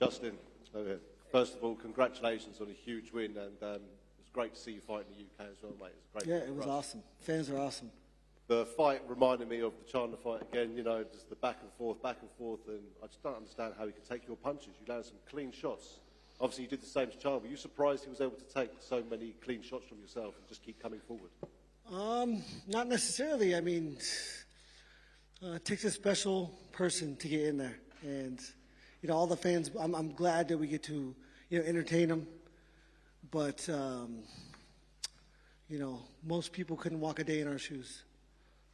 Justin, first of all, congratulations on a huge win, and it's great to see you fight in the UK as well, mate. It's great. Yeah, it was awesome. Fans are awesome. The fight reminded me of the Chandler fight again, you know, just the back and forth, and I just don't understand how he could take your punches. You landed some clean shots. Obviously, you did the same to Chandler. Were you surprised he was able to take so many clean shots from yourself and just keep coming forward? Not necessarily. I mean, it takes a special person to get in there. And, you know, all the fans, I'm glad that we get to, you know, entertain them. But, you know, most people couldn't walk a day in our shoes.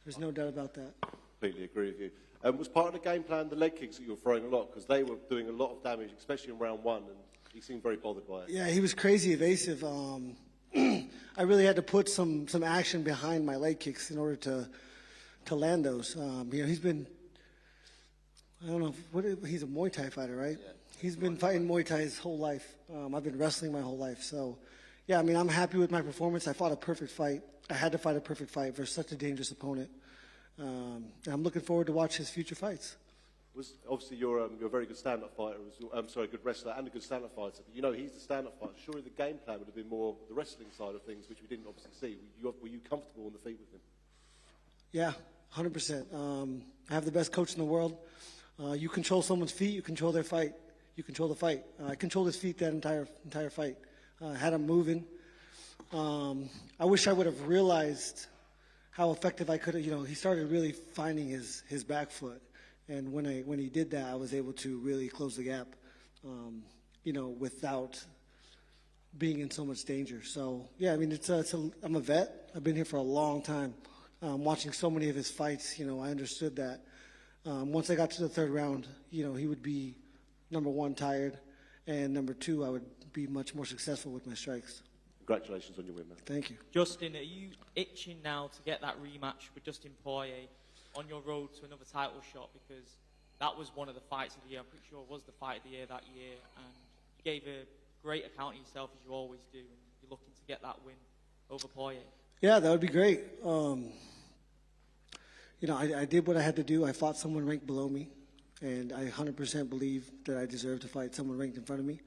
There's no doubt about that. Completely agree with you. Was part of the game plan the leg kicks that you were throwing a lot? Because they were doing a lot of damage, especially in round one, and he seemed very bothered by it. Yeah, he was crazy evasive. I really had to put some action behind my leg kicks in order to land those. You know, he's been, I don't know, he's a Muay Thai fighter, right? Yeah. He's been fighting Muay Thai his whole life. I've been wrestling my whole life. So, yeah, I mean, I'm happy with my performance. I fought a perfect fight. I had to fight a perfect fight versus such a dangerous opponent. And I'm looking forward to watch his future fights. Obviously, you're a very good stand-up fighter. A good wrestler and a good stand-up fighter. But you know, he's the stand-up fighter. Surely the game plan would have been more the wrestling side of things, which we didn't obviously see. Were you comfortable on the feet with him? Yeah, 100%. I have the best coach in the world. You control someone's feet, you control their fight. You control the fight. I controlled his feet that entire fight. Had him moving. I wish I would have realized how effective I could have. You know, he started really finding his back foot. And when he did that, I was able to really close the gap, you know, without being in so much danger. So, yeah, I mean, I'm a vet. I've been here for a long time. Watching so many of his fights, you know, I understood that. Once I got to the third round, you know, he would be, number one, tired, and number two, I would be much more successful with my strikes. Congratulations on your win, man. Thank you. Justin, are you itching now to get that rematch with Dustin Poirier on your road to another title shot? Because that was one of the fights of the year. I'm pretty sure it was the fight of the year that year. And you gave a great account of yourself, as you always do. And you're looking to get that win over Poirier. Yeah, that would be great. You know, I did what I had to do. I fought someone ranked below me. And I 100% believe that I deserve to fight someone ranked in front of me.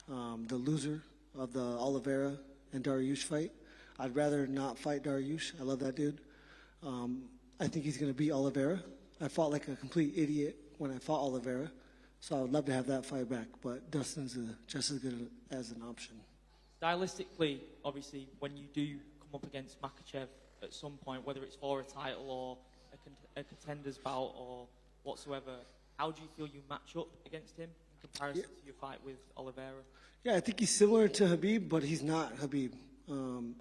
The loser of the Oliveira and Dariush fight, I'd rather not fight Dariush. I love that dude. I think he's going to beat Oliveira. I fought like a complete idiot when I fought Oliveira, so I would love to have that fight back, but Dustin's just as good as an option. Stylistically, obviously, when you do come up against Makhachev at some point, whether it's for a title or a contender's bout or whatsoever, how do you feel you match up against him in comparison to your fight with Oliveira? Yeah, I think he's similar to Khabib, but he's not Khabib.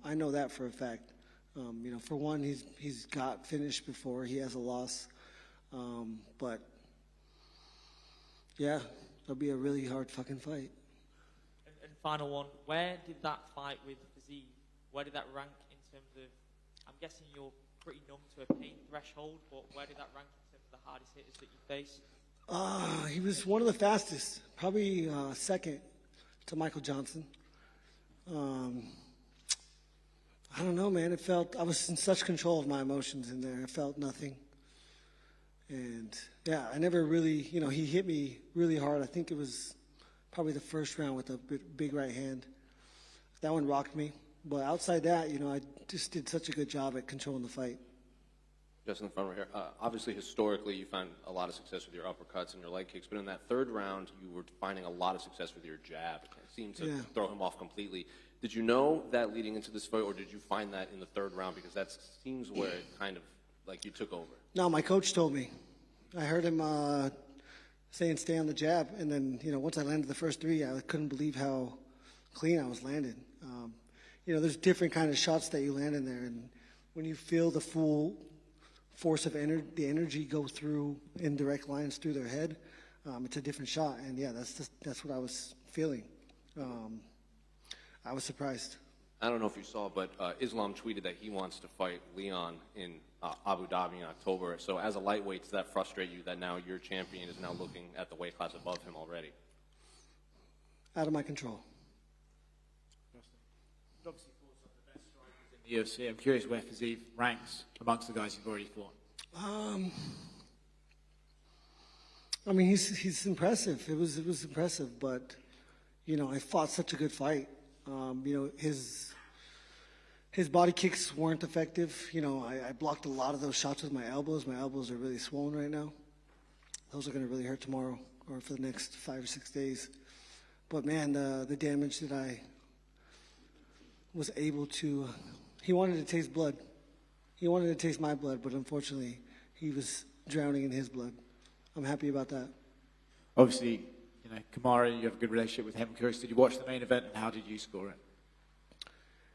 I know that for a fact. You know, for one, he's got finished before. He has a loss. But, yeah, it'll be a really hard fucking fight. And final one, where did that fight with Fiziev, where did that rank in terms of, I'm guessing you're pretty numb to a pain threshold, but where did that rank in terms of the hardest hitters that you faced? He was one of the fastest, probably second to Michael Johnson. I don't know, man. I was in such control of my emotions in there. I felt nothing. And, yeah, I never really, you know, he hit me really hard. I think it was probably the first round with a big right hand. That one rocked me. But outside that, you know, I just did such a good job at controlling the fight. Justin, the front row here. Obviously, historically, you found a lot of success with your uppercuts and your leg kicks, but in that third round, you were finding a lot of success with your jab. It seemed to throw him off completely. Did you know that leading into this fight, or did you find that in the third round? Because that seems where it kind of, like, you took over. No, my coach told me. I heard him saying stay on the jab, and then, you know, once I landed the first three, I couldn't believe how clean I was landing. You know, there's different kind of shots that you land in there, and when you feel the full force of the energy go through in direct lines through their head, it's a different shot. And yeah, that's what I was feeling. I was surprised. I don't know if you saw, but Islam tweeted that he wants to fight Leon in Abu Dhabi in October. So as a lightweight, does that frustrate you that now your champion is now looking at the weight class above him already? Out of my control. Obviously, fought some of the best strikers in the UFC. I'm curious where Fiziev ranks amongst the guys you've already fought. I mean, he's impressive. It was impressive, but I fought such a good fight. His body kicks weren't effective. I blocked a lot of those shots with my elbows. My elbows are really swollen right now. Those are going to really hurt tomorrow or for the next 5 or 6 days. But man, the damage that I was able to, he wanted to taste blood. He wanted to taste my blood, but unfortunately, he was drowning in his blood. I'm happy about that. Obviously, Kamara, you have a good relationship with him. I'm curious, did you watch the main event and how did you score it?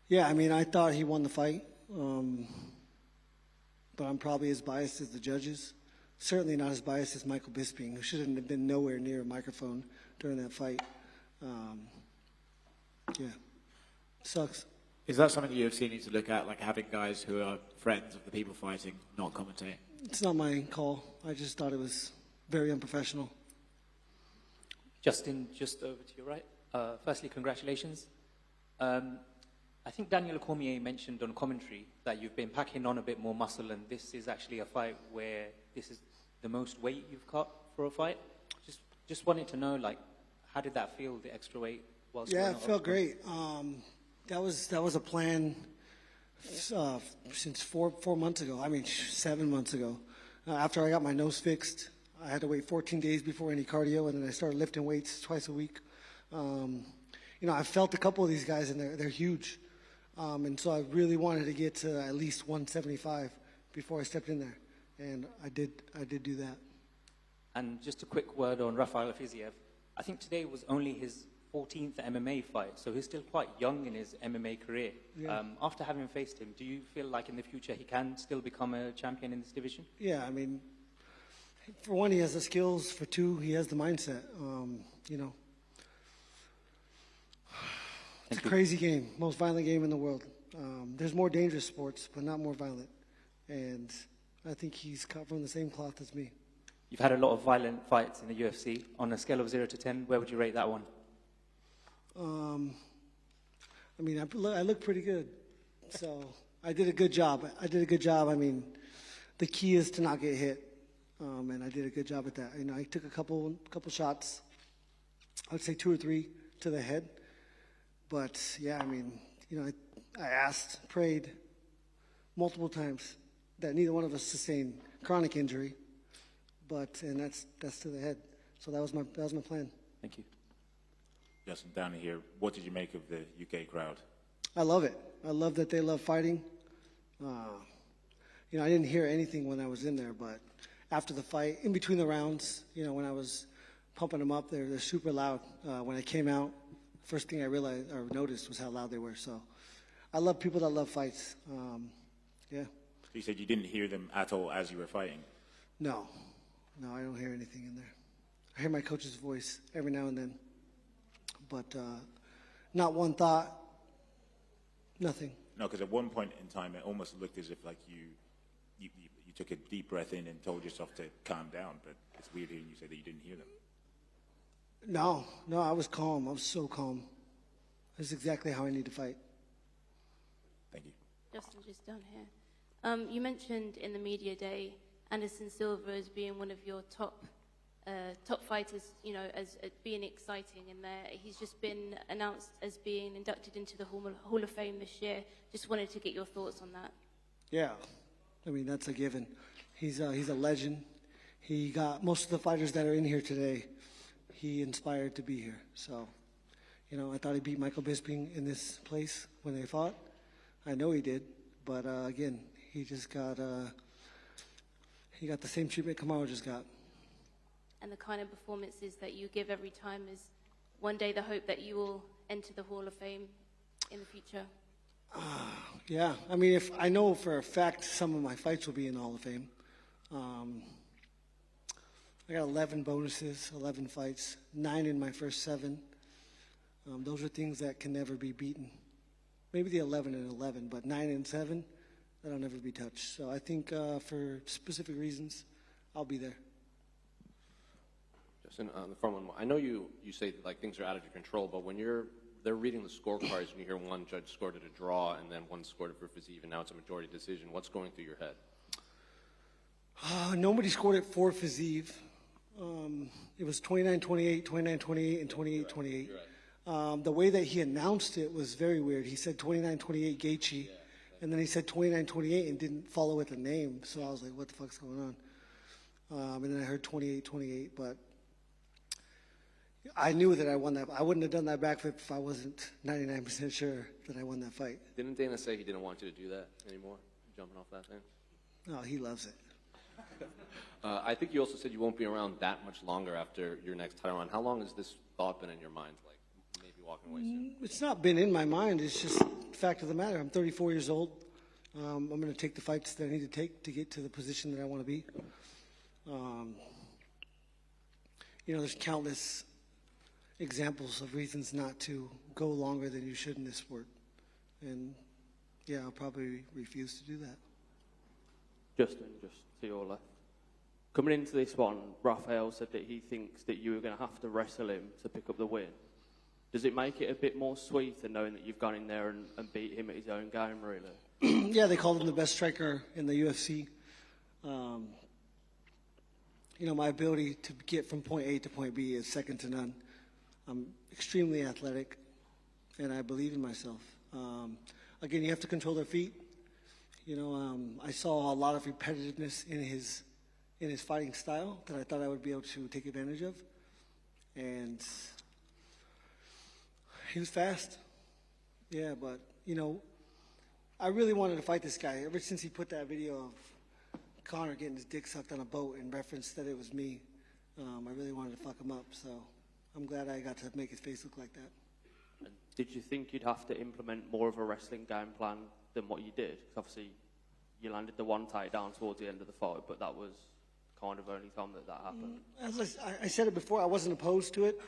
Yeah, I mean, I thought he won the fight, but I'm probably as biased as the judges. Certainly not as biased as Michael Bisping, who shouldn't have been nowhere near a microphone during that fight. Yeah, sucks. Is that something the UFC needs to look at, like having guys who are friends of the people fighting not commentate? It's not my call. I just thought it was very unprofessional. Justin, just over to your right. Firstly, congratulations. I think Daniel Cormier mentioned on commentary that you've been packing on a bit more muscle, and this is actually a fight where this is the most weight you've cut for a fight. Just wanted to know, how did that feel, the extra weight? Yeah, it felt great. That was a plan since four months ago. I mean, 7 months ago. After I got my nose fixed, I had to wait 14 days before any cardio, and then I started lifting weights twice a week. I felt a couple of these guys, and they're huge. And so I really wanted to get to at least 175 before I stepped in there, and I did do that. And just a quick word on Rafael Fiziev. I think today was only his 14th MMA fight, so he's still quite young in his MMA career. Yeah. After having faced him, do you feel like in the future he can still become a champion in this division? Yeah, I mean, for one, he has the skills. For two, he has the mindset. It's a crazy game, most violent game in the world. There's more dangerous sports, but not more violent. And I think he's cut from the same cloth as me. You've had a lot of violent fights in the UFC. On a scale of 0 to 10, where would you rate that one? I mean, I look pretty good. So I did a good job. I mean, the key is to not get hit. And I did a good job at that. I took a couple shots. I would say 2 or 3 to the head. But yeah, I mean, I asked, prayed multiple times that neither one of us sustained chronic injury. And that's to the head. So that was my plan. Thank you. Justin, down here, what did you make of the UK crowd? I love it. I love that they love fighting. I didn't hear anything when I was in there, but after the fight, in between the rounds, when I was pumping them up, they're super loud. When I came out, first thing I realized or noticed was how loud they were. So I love people that love fights. Yeah. So you said you didn't hear them at all as you were fighting? No, I don't hear anything in there. I hear my coach's voice every now and then, but not one thought, nothing. No, because at one point in time, it almost looked as if you took a deep breath in and told yourself to calm down, but it's weird hearing you say that you didn't hear them. No, I was calm. I was so calm. That's exactly how I need to fight. Thank you. Justin, just down here. You mentioned in the media day Anderson Silva as being one of your top fighters, as being exciting in there. He's just been announced as being inducted into the Hall of Fame this year. Just wanted to get your thoughts on that. Yeah, I mean, that's a given. He's a legend. He got most of the fighters that are in here today, he inspired to be here. So, I thought he beat Michael Bisping in this place when they fought. I know he did, but again, he just got the same treatment Kamaru just got. And the kind of performances that you give every time is one day the hope that you will enter the Hall of Fame in the future? Yeah, I mean, if I know for a fact some of my fights will be in the Hall of Fame. I got 11 bonuses, 11 fights, 9 in my first 7. Those are things that can never be beaten. Maybe the 11 and 11, but 9 and 7, that'll never be touched. So I think for specific reasons, I'll be there. Justin, on the front one, I know you say things are out of your control, but when they're reading the scorecards and you hear one judge scored it a draw and then one scored it for Fiziev and now it's a majority decision, what's going through your head? Nobody scored it for Fiziev. It was 29-28, 29-28, and 28-28. The way that he announced it was very weird. He said 29-28 Gaethje, and then he said 29-28 and didn't follow with the name. So I was like, what the fuck's going on? And then I heard 28-28, but I knew that I won that. I wouldn't have done that backflip if I wasn't 99% sure that I won that fight. Didn't Dana say he didn't want you to do that anymore, jumping off that thing? No, he loves it. I think you also said you won't be around that much longer after your next title run. How long has this thought been in your mind, like maybe walking away soon? It's not been in my mind. It's just the fact of the matter. I'm 34 years old. I'm going to take the fights that I need to take to get to the position that I want to be. There's countless examples of reasons not to go longer than you should in this sport. And, yeah, I'll probably refuse to do that. Justin, just to your left. Coming into this one, Rafael said that he thinks that you were going to have to wrestle him to pick up the win. Does it make it a bit more sweeter knowing that you've gone in there and beat him at his own game, really? Yeah, they called him the best striker in the UFC. My ability to get from point A to point B is second to none. I'm extremely athletic, and I believe in myself. Again, you have to control their feet. I saw a lot of repetitiveness in his fighting style that I thought I would be able to take advantage of. And he was fast. Yeah, but, I really wanted to fight this guy. Ever since he put that video of Conor getting his dick sucked on a boat and referenced that it was me, I really wanted to fuck him up. So I'm glad I got to make his face look like that. And did you think you'd have to implement more of a wrestling game plan than what you did? 'Cause obviously, you landed the one takedown towards the end of the fight, but that was kind of only time that happened. As I said it before, I wasn't opposed to it.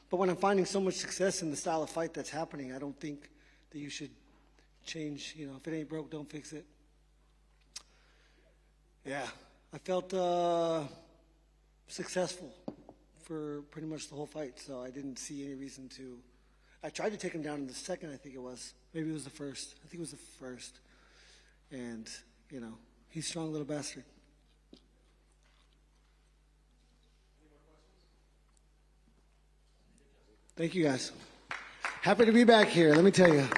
But when I'm finding so much success in the style of fight that's happening, I don't think that you should change. If it ain't broke, don't fix it. Yeah, I felt successful for pretty much the whole fight, so I didn't see any reason to. I tried to take him down in the second, I think it was. Maybe it was the first. I think it was the first. And, he's a strong little bastard. Thank you, guys. Happy to be back here, let me tell you.